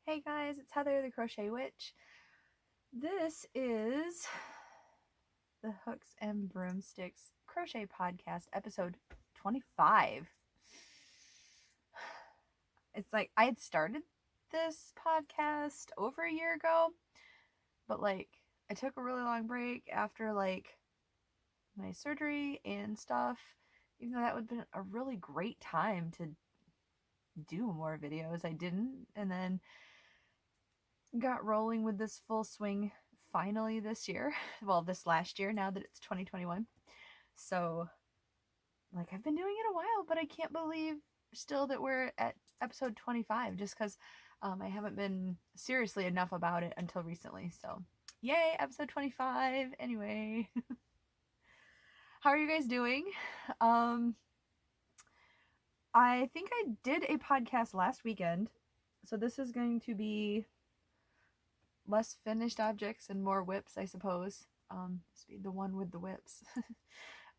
Hey guys, it's Heather the Crochet Witch. This is the Hooks and Broomsticks Crochet Podcast, episode 25. It's like I had started this podcast over a year ago, but I took a really long break after my surgery and stuff, even though that would have been a really great time to do more videos. I didn't, and then got rolling with this full swing finally this year. Well, this last year, now that it's 2021. So, I've been doing it a while, but I can't believe still that we're at episode 25 just because I haven't been seriously enough about it until recently. So, yay, episode 25. Anyway, how are you guys doing? I think I did a podcast last weekend. So, this is going to be less finished objects and more whips, I suppose. This would be the one with the whips.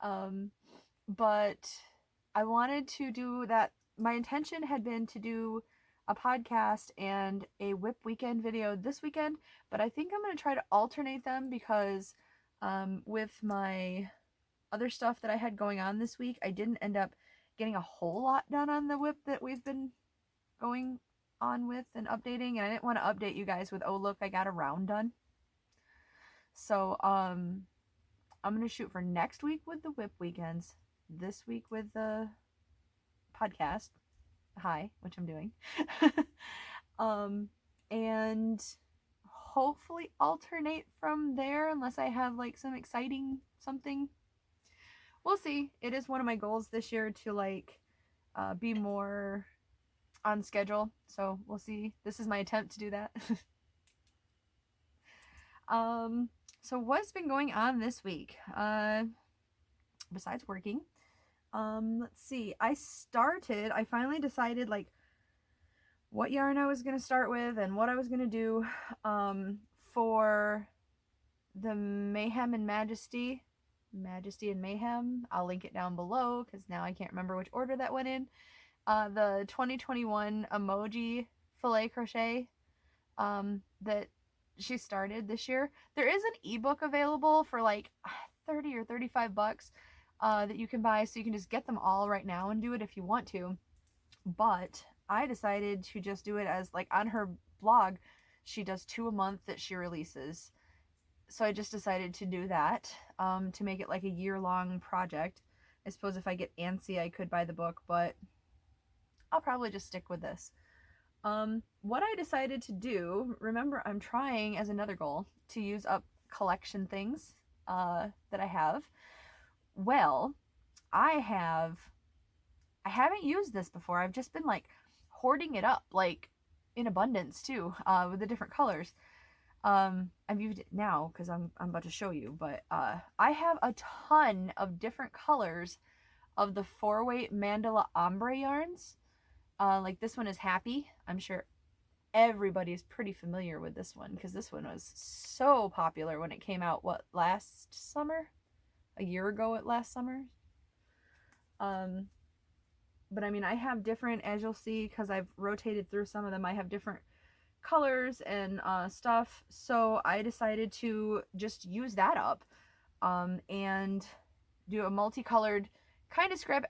But I wanted to do that. My intention had been to do a podcast and a whip weekend video this weekend, but I think I'm going to try to alternate them because with my other stuff that I had going on this week, I didn't end up getting a whole lot done on the whip that we've been going on with and updating, and I didn't want to update you guys with, oh look, I got a round done. So I'm gonna shoot for next week with the whip weekends, this week with the podcast, which I'm doing, and hopefully alternate from there unless I have some exciting something. We'll see. It is one of my goals this year to be more on schedule, so we'll see. This is my attempt to do that. So what's been going on this week? Besides working, let's see. I finally decided what yarn I was gonna start with and what I was gonna do for the Mayhem and Majesty and Mayhem. I'll link it down below because now I can't remember which order that went in. The 2021 emoji filet crochet that she started this year. There is an ebook available for 30 or 35 bucks that you can buy, so you can just get them all right now and do it if you want to. But I decided to just do it as on her blog, she does 2 a month that she releases. So I just decided to do that to make it like a year-long project. I suppose if I get antsy, I could buy the book, but I'll probably just stick with this. What I decided to do, remember I'm trying as another goal to use up collection things that I have. Well, I haven't used this before. I've just been hoarding it up in abundance too, with the different colors. I've used it now because I'm about to show you, but I have a ton of different colors of the 4-weight mandala ombre yarns. This one is Happy. I'm sure everybody is pretty familiar with this one because this one was so popular when it came out, last summer? A year ago last summer? But I mean, I have different, as you'll see, because I've rotated through some of them, I have different colors and stuff, so I decided to just use that up and do a multicolored kind of scrap.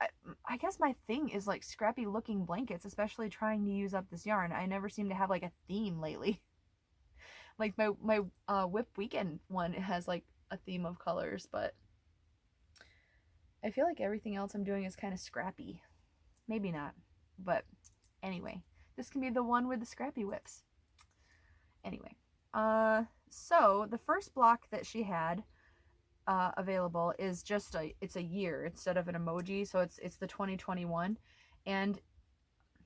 I guess my thing is scrappy looking blankets, especially trying to use up this yarn. I never seem to have a theme lately. My whip weekend one has a theme of colors, but I feel like everything else I'm doing is kind of scrappy. Maybe not, but anyway, this can be the one with the scrappy whips. Anyway, so the first block that she had available is just it's a year instead of an emoji, so it's the 2021, and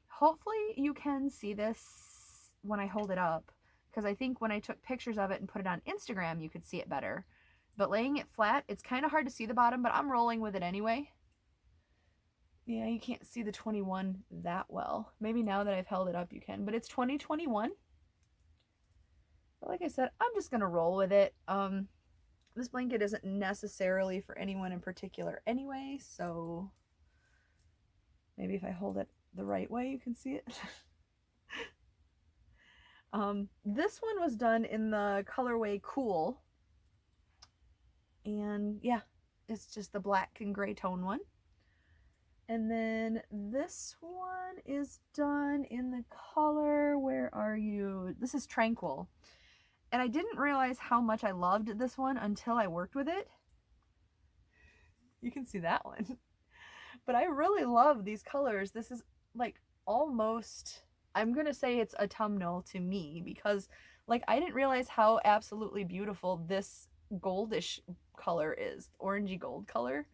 hopefully you can see this when I hold it up, because I think when I took pictures of it and put it on Instagram you could see it better, but laying it flat it's kind of hard to see the bottom, but I'm rolling with it anyway. Yeah, you can't see the 21 that well. Maybe now that I've held it up you can, but it's 2021. But like I said, I'm just gonna roll with it. This blanket isn't necessarily for anyone in particular anyway, so maybe if I hold it the right way you can see it. This one was done in the colorway Cool. And yeah, it's just the black and gray tone one. And then this one is done in the color, where are you? This is Tranquil. And I didn't realize how much I loved this one until I worked with it. You can see that one. But I really love these colors. This is like almost, I'm gonna say it's autumnal to me, because like I didn't realize how absolutely beautiful this goldish color is, orangey gold color.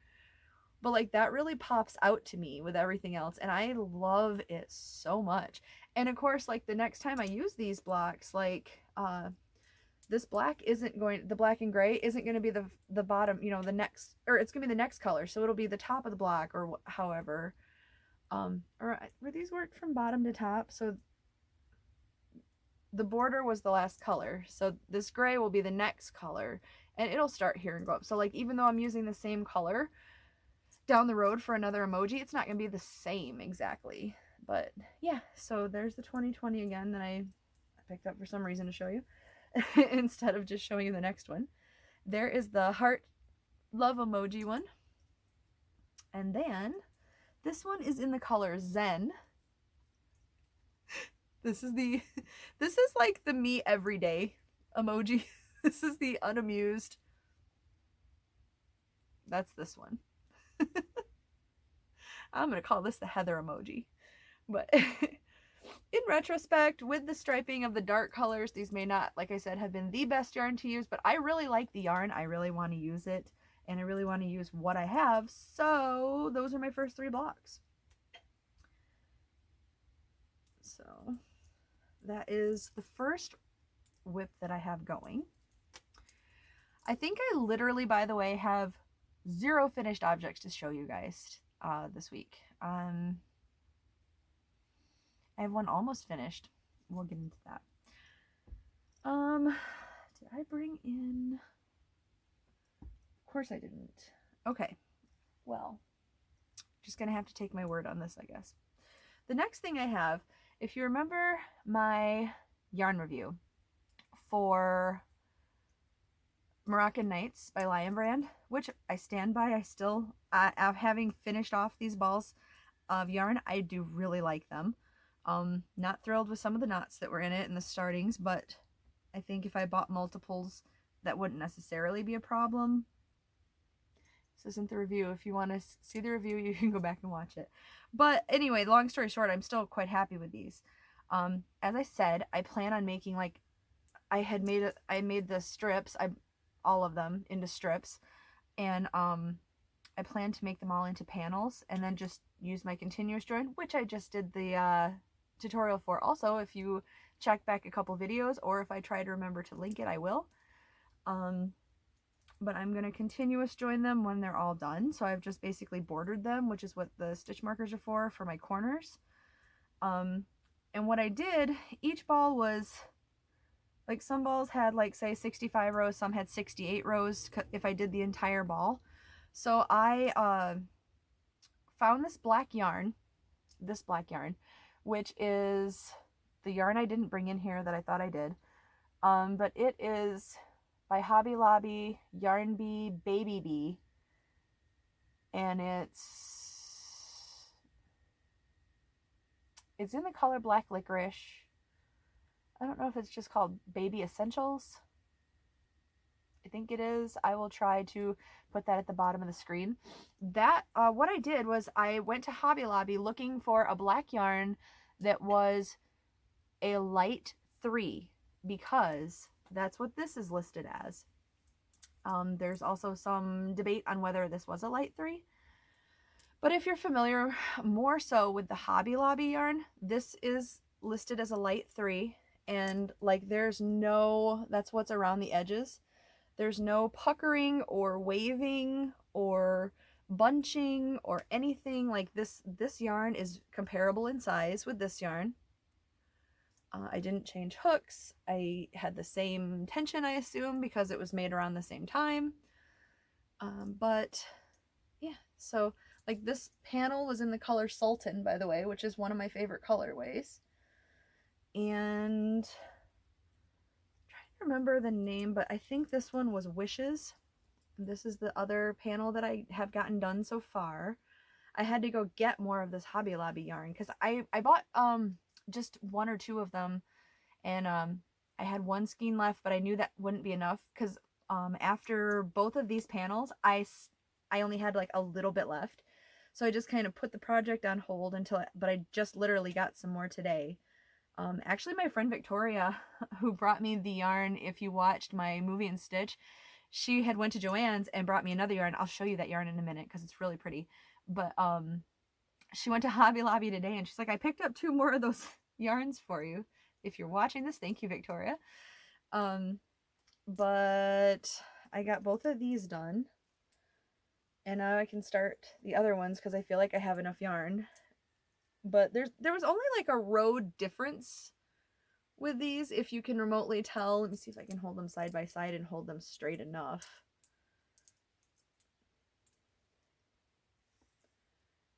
But like that really pops out to me with everything else, and I love it so much. And of course, like the next time I use these blocks, like this black isn't going, the black and gray isn't going to be the bottom, you know, the next, or it's going to be the next color, so it'll be the top of the block, or however. Or were these worked from bottom to top? So the border was the last color, so this gray will be the next color, and it'll start here and go up. So like even though I'm using the same color down the road for another emoji, it's not gonna be the same exactly. But yeah, so there's the 2020 again that I picked up for some reason to show you instead of just showing you the next one. There is the heart love emoji one, and then this one is in the color Zen. This is like the me everyday emoji. This is the unamused. That's this one. I'm gonna call this the Heather emoji. But in retrospect, with the striping of the dark colors, these may not, like I said, have been the best yarn to use, but I really like the yarn. I really want to use it, and I really want to use what I have. So those are my first 3 blocks. So that is the first whip that I have going. I think I literally, by the way, have 0 finished objects to show you guys this week. I have one almost finished. We'll get into that. Did I bring in? Of course I didn't. Okay. Well, just gonna have to take my word on this, I guess. The next thing I have, if you remember my yarn review for Moroccan Nights by Lion Brand, which I stand by. I still, having finished off these balls of yarn, I do really like them. Not thrilled with some of the knots that were in it and the startings, but I think if I bought multiples, that wouldn't necessarily be a problem. This isn't the review. If you want to see the review, you can go back and watch it. But anyway, long story short, I'm still quite happy with these. As I said, I plan on making, like, I made the strips, all of them into strips, and I plan to make them all into panels and then just use my continuous join, which I just did the tutorial for. Also, if you check back a couple videos, or if I try to remember to link it, I will. But I'm going to continuous join them when they're all done. So I've just basically bordered them, which is what the stitch markers are for my corners. And what I did, each ball was, like, some balls had, like, say 65 rows, some had 68 rows if I did the entire ball. So I found this black yarn, which is the yarn I didn't bring in here that I thought I did. But it is by Hobby Lobby, Yarn Bee, Baby Bee, and it's in the color Black Licorice. I don't know if it's just called Baby Essentials. I think it is. I will try to put that at the bottom of the screen. That what I did was I went to Hobby Lobby looking for a black yarn that was a light 3, because that's what this is listed as. There's also some debate on whether this was a light 3. But if you're familiar more so with the Hobby Lobby yarn, this is listed as a light 3. And like there's no, that's what's around the edges. There's no puckering or waving or bunching or anything like this. This yarn is comparable in size with this yarn. I didn't change hooks. I had the same tension, I assume, because it was made around the same time. But yeah, so like this panel was in the color Sultan, by the way, which is one of my favorite colorways. And remember the name, but I think this one was Wishes. This is the other panel that I have gotten done so far. I had to go get more of this Hobby Lobby yarn because I bought just one or two of them, and I had one skein left, but I knew that wouldn't be enough because after both of these panels, I only had like a little bit left. So I just kind of put the project on hold until, but I just literally got some more today. Actually, my friend Victoria, who brought me the yarn, if you watched my Movie and Stitch, she had went to Joann's and brought me another yarn. I'll show you that yarn in a minute because it's really pretty. But she went to Hobby Lobby today and she's like, I picked up 2 more of those yarns for you. If you're watching this, thank you, Victoria. But I got both of these done. And now I can start the other ones because I feel like I have enough yarn. But there was only like a row difference with these, if you can remotely tell. Let me see if I can hold them side by side and hold them straight enough.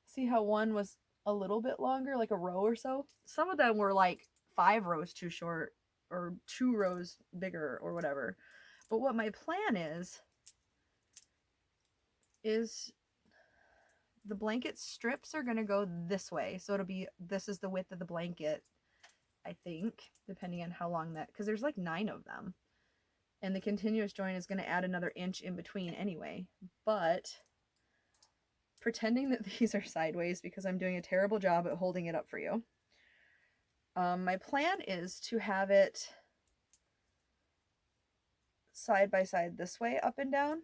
See how one was a little bit longer, like a row or so? Some of them were like 5 rows too short or 2 rows bigger or whatever. But what my plan is the blanket strips are going to go this way. So it'll be, this is the width of the blanket, I think, depending on how long that, because there's like 9 of them. And the continuous join is going to add another inch in between anyway. But pretending that these are sideways because I'm doing a terrible job at holding it up for you. My plan is to have it side by side this way, up and down.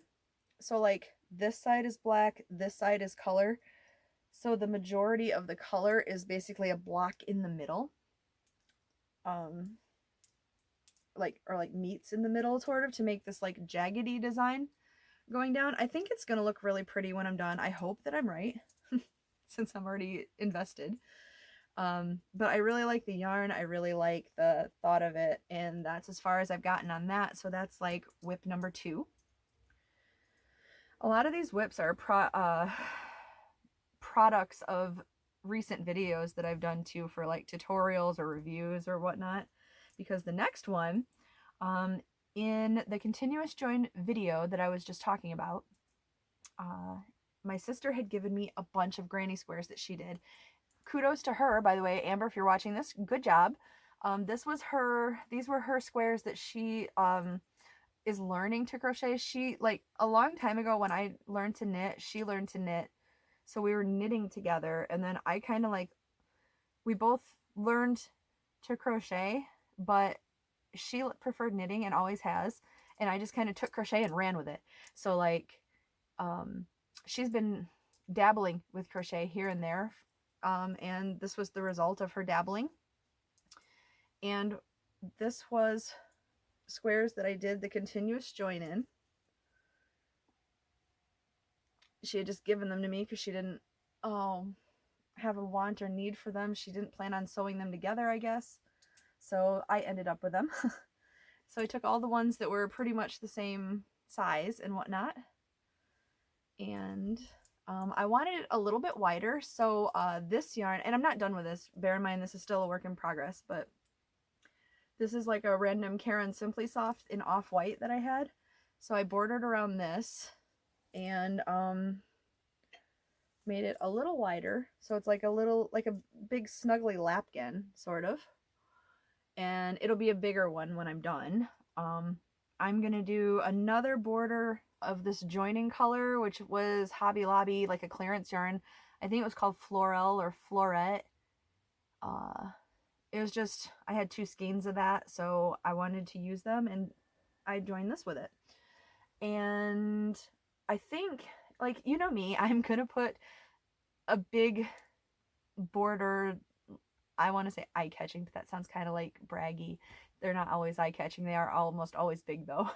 So like this side is black, this side is color. So the majority of the color is basically a block in the middle. Like meets in the middle sort of to make this like jaggedy design going down. I think it's going to look really pretty when I'm done. I hope that I'm right since I'm already invested. But I really like the yarn. I really like the thought of it. And that's as far as I've gotten on that. So that's like whip number 2. A lot of these whips are products of recent videos that I've done too for like tutorials or reviews or whatnot. Because the next one, in the continuous join video that I was just talking about, my sister had given me a bunch of granny squares that she did. Kudos to her, by the way, Amber, if you're watching this, good job. These were her squares that she is learning to crochet. She, like, a long time ago when I learned to knit, she learned to knit. So we were knitting together, and then I kind of like, we both learned to crochet, but she preferred knitting and always has, and I just kind of took crochet and ran with it. So like she's been dabbling with crochet here and there, and this was the result of her dabbling. And this was squares that I did the continuous join in. She had just given them to me because she didn't have a want or need for them. She didn't plan on sewing them together, I guess. So I ended up with them. So I took all the ones that were pretty much the same size and whatnot. And I wanted it a little bit wider. So this yarn, and I'm not done with this. Bear in mind, this is still a work in progress. But this is like a random Karen Simply Soft in off-white that I had. So I bordered around this and made it a little wider. So it's like a big snuggly lapkin, sort of. And it'll be a bigger one when I'm done. I'm gonna do another border of this joining color, which was Hobby Lobby, like a clearance yarn. I think it was called Florel or Florette. It was just, I had 2 skeins of that, so I wanted to use them, and I joined this with it. And I think, like, you know me, I'm gonna put a big border. I want to say eye-catching, but that sounds kind of like braggy. They're not always eye-catching. They are almost always big, though.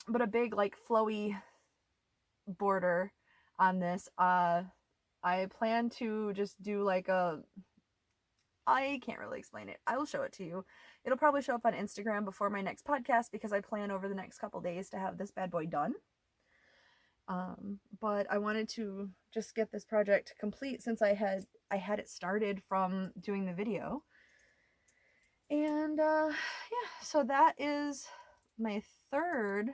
But a big, like, flowy border on this. I plan to just do, like, I can't really explain it. I will show it to you. It'll probably show up on Instagram before my next podcast because I plan over the next couple days to have this bad boy done. But I wanted to just get this project complete since I had it started from doing the video. And yeah, so that is my third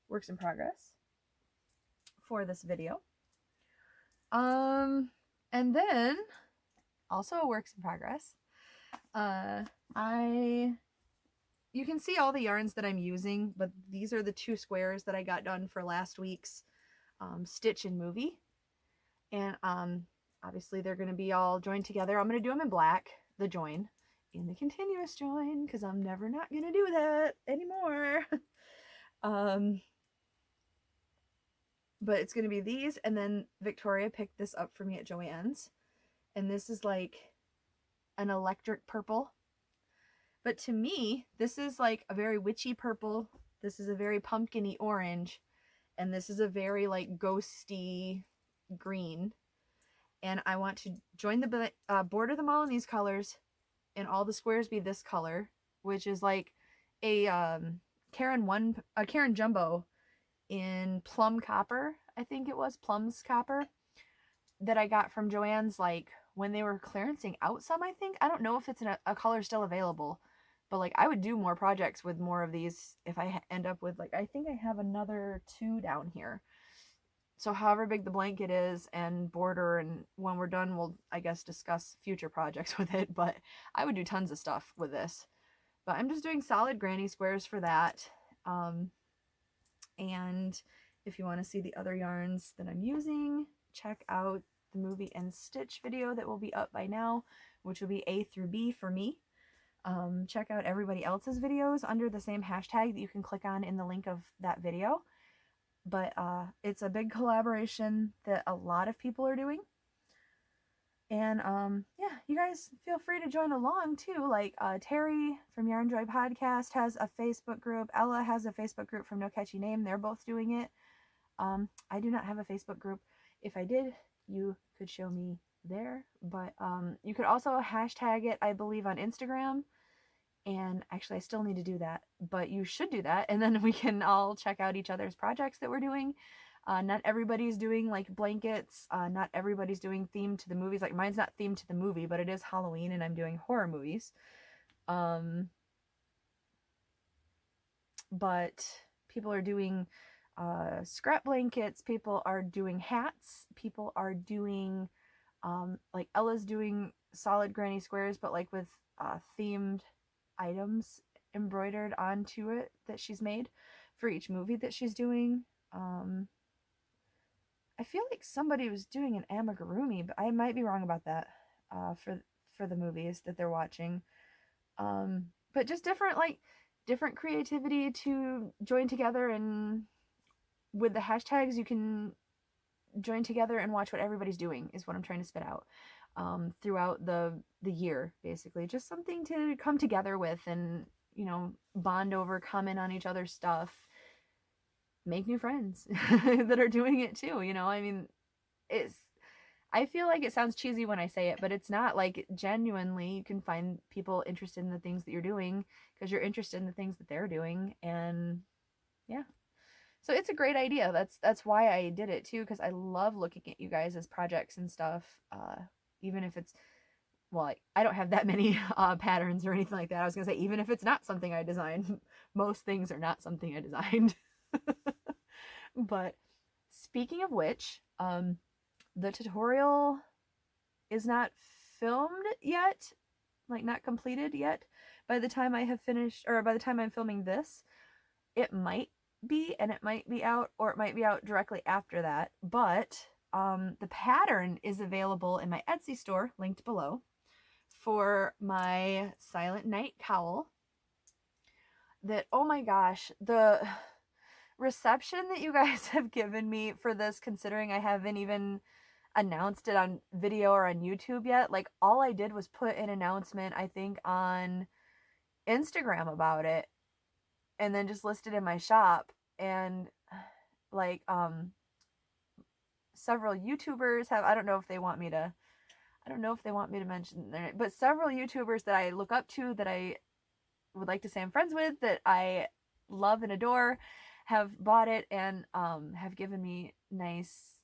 works in progress for this video. And then also a works in progress. You can see all the yarns that I'm using, but these are the 2 squares that I got done for last week's stitch and movie. And obviously they're going to be all joined together. I'm going to do them in black, the join, and the continuous join, because I'm never not going to do that anymore. But it's going to be these, and then Victoria picked this up for me at Joann's, and this is like an electric purple. But to me, this is like a very witchy purple. This is a very pumpkin-y orange. And this is a very like ghosty green. And I want to join the border them all in these colors. And all the squares be this color. Which is like a Karen Jumbo in plum copper. I think it was plums copper. That I got from Joann's like when they were clearancing out some, I think. I don't know if it's a color still available. But like I would do more projects with more of these if I end up with like, I think I have another 2 down here. So however big the blanket is and border, and when we're done we'll I guess discuss future projects with it, but I would do tons of stuff with this. But I'm just doing solid granny squares for that. And if you want to see the other yarns that I'm using, check out the movie and stitch video that will be up by now, which will be A through B for me. Check out everybody else's videos under the same hashtag that you can click on in the link of that video. But it's a big collaboration that a lot of people are doing. And yeah, you guys feel free to join along too. Like Terry from Yarn Joy Podcast has a Facebook group. Ella has a Facebook group from No Catchy Name. They're both doing it. I do not have a Facebook group. If I did, you could show me there. But you could also hashtag it, I believe, on Instagram. And actually I still need to do that, but you should do that, and then we can all check out each other's projects that we're doing. Not everybody's doing like blankets, not everybody's doing themed to the movies. Like mine's not themed to the movie, but it is Halloween and I'm doing horror movies. But people are doing scrap blankets, people are doing hats, people are doing like Ella's doing solid granny squares, but like with themed items embroidered onto it that she's made for each movie that she's doing. I feel like somebody was doing an amigurumi, but I might be wrong about that for the movies that they're watching. But just different creativity to join together, and with the hashtags you can join together and watch what everybody's doing is what I'm trying to spit out. Throughout the year, basically. Just something to come together with and, you know, bond over, comment on each other's stuff, make new friends that are doing it too, you know? I mean, I feel like it sounds cheesy when I say it, but it's not. Like, genuinely, you can find people interested in the things that you're doing because you're interested in the things that they're doing, and yeah. So it's a great idea. That's why I did it too, because I love looking at you guys' projects and stuff. Even if it's, well, I don't have that many patterns or anything like that. I was going to say, even if it's not something I designed, most things are not something I designed. But speaking of which, the tutorial is not filmed yet, like not completed yet. By the time I have finished, or by the time I'm filming this, it might be, and it might be out, or it might be out directly after that. But the pattern is available in my Etsy store, linked below, for my Silent Night cowl. That, oh my gosh, the reception that you guys have given me for this, considering I haven't even announced it on video or on YouTube yet. Like, all I did was put an announcement, I think, on Instagram about it, and then just listed in my shop. And like several YouTubers have, I don't know if they want me to mention their name, but several YouTubers that I look up to, that I would like to say I'm friends with, that I love and adore, have bought it and have given me nice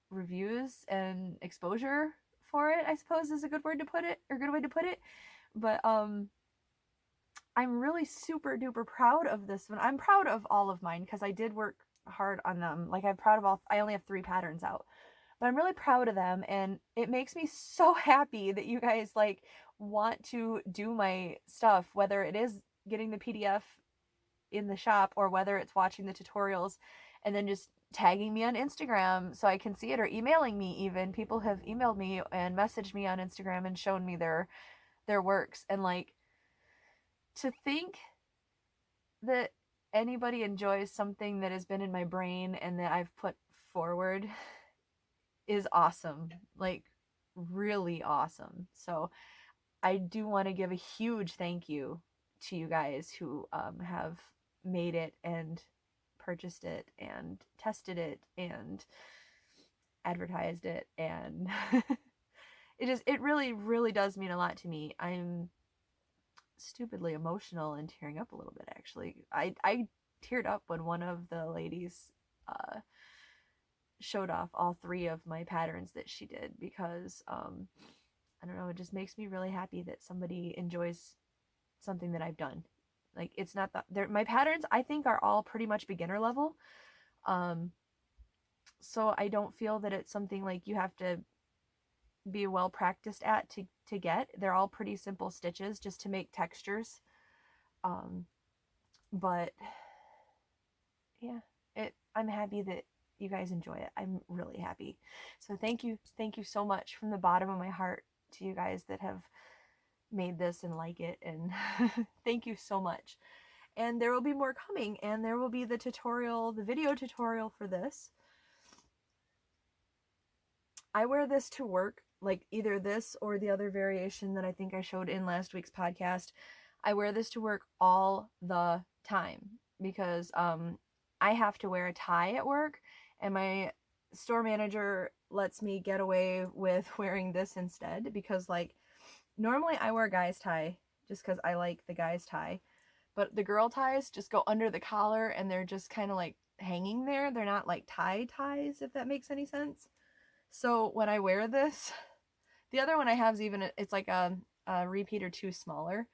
reviews and exposure for it, I suppose is a good word to put it, or good way to put it. But I'm really super duper proud of this one. I'm proud of all of mine because I did work hard on them. Like I'm proud of all, I only have 3 patterns out, but I'm really proud of them, and it makes me so happy that you guys like want to do my stuff, whether it is getting the PDF in the shop or whether it's watching the tutorials and then just tagging me on Instagram so I can see it, or emailing me. Even people have emailed me and messaged me on Instagram and shown me their works, and like to think that anybody enjoys something that has been in my brain and that I've put forward is awesome. Like really awesome. So I do want to give a huge thank you to you guys who have made it and purchased it and tested it and advertised it, and it really does mean a lot to me. I'm stupidly emotional and tearing up a little bit, actually. I teared up when one of the ladies showed off all 3 of my patterns that she did, because I don't know, it just makes me really happy that somebody enjoys something that I've done. Like it's not that my patterns I think are all pretty much beginner level. So I don't feel that it's something like you have to be well practiced at to get. They're all pretty simple stitches just to make textures. But yeah, I'm happy that you guys enjoy it. I'm really happy. So thank you so much from the bottom of my heart to you guys that have made this and like it, and thank you so much. And there will be more coming, and there will be the video tutorial for this. I wear this to work, like either this or the other variation that I think I showed in last week's podcast. I wear this to work all the time because I have to wear a tie at work, and my store manager lets me get away with wearing this instead, because like normally I wear guy's tie just because I like the guy's tie, but the girl ties just go under the collar and they're just kind of like hanging there. They're not like ties, if that makes any sense. So when I wear this, the other one I have is even, it's like a repeat or 2 smaller.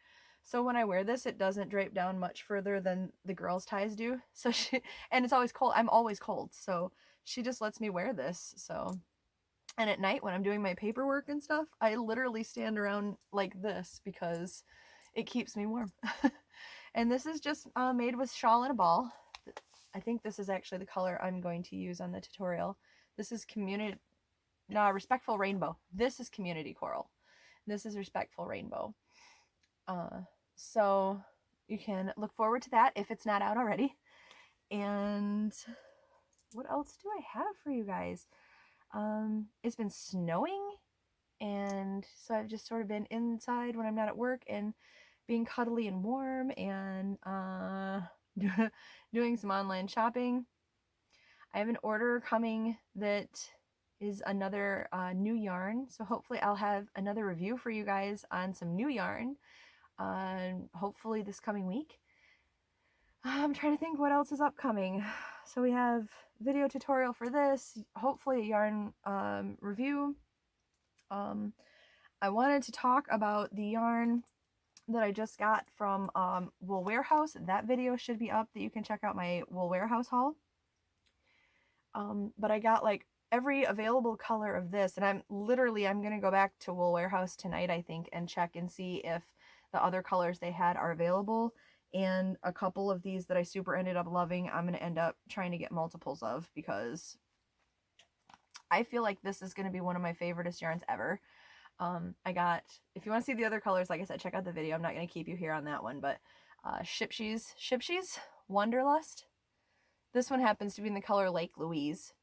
So when I wear this, it doesn't drape down much further than the girls' ties do. So and it's always cold. I'm always cold. So she just lets me wear this. So, and at night when I'm doing my paperwork and stuff, I literally stand around like this because it keeps me warm. And this is just made with shawl and a ball. I think this is actually the color I'm going to use on the tutorial. This is Respectful Rainbow. This is Community Coral. This is Respectful Rainbow. So you can look forward to that if it's not out already. And what else do I have for you guys? It's been snowing, and so I've just sort of been inside when I'm not at work and being cuddly and warm, and doing some online shopping. I have an order coming that is another new yarn, so hopefully I'll have another review for you guys on some new yarn, hopefully this coming week. I'm trying to think what else is upcoming. So we have video tutorial for this, hopefully a yarn review. I wanted to talk about the yarn that I just got from Wool Warehouse. That video should be up, that you can check out my Wool Warehouse haul. But I got like every available color of this, and I'm going to go back to Wool Warehouse tonight, I think, and check and see if the other colors they had are available. And a couple of these that I super ended up loving, I'm going to end up trying to get multiples of, because I feel like this is going to be one of my favoriteest yarns ever. I got, if you want to see the other colors, like I said, check out the video. I'm not going to keep you here on that one, but Shipshe's Wanderlust. This one happens to be in the color Lake Louise.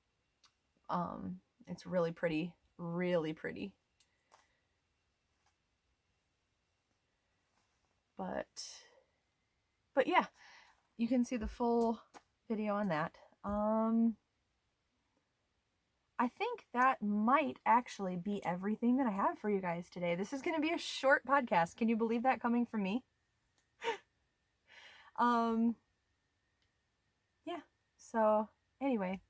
It's really pretty, really pretty. But yeah, you can see the full video on that. I think that might actually be everything that I have for you guys today. This is going to be a short podcast. Can you believe that coming from me? Yeah. So anyway,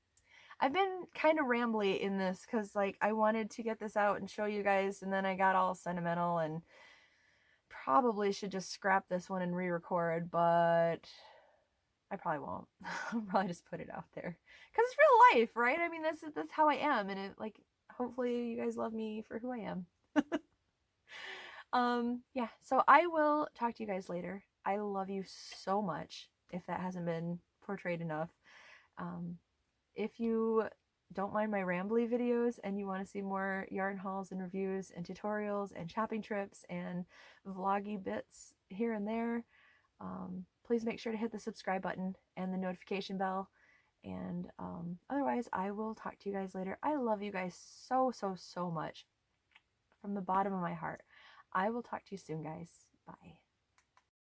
I've been kind of rambly in this because like I wanted to get this out and show you guys, and then I got all sentimental and probably should just scrap this one and re-record, but I probably won't. I'll probably just put it out there because it's real life, right? I mean, that's how I am, and it, like, hopefully you guys love me for who I am. Yeah, so I will talk to you guys later. I love you so much, if that hasn't been portrayed enough. If you don't mind my rambly videos and you want to see more yarn hauls and reviews and tutorials and shopping trips and vloggy bits here and there, please make sure to hit the subscribe button and the notification bell. And otherwise, I will talk to you guys later. I love you guys so, so, so much from the bottom of my heart. I will talk to you soon, guys. Bye.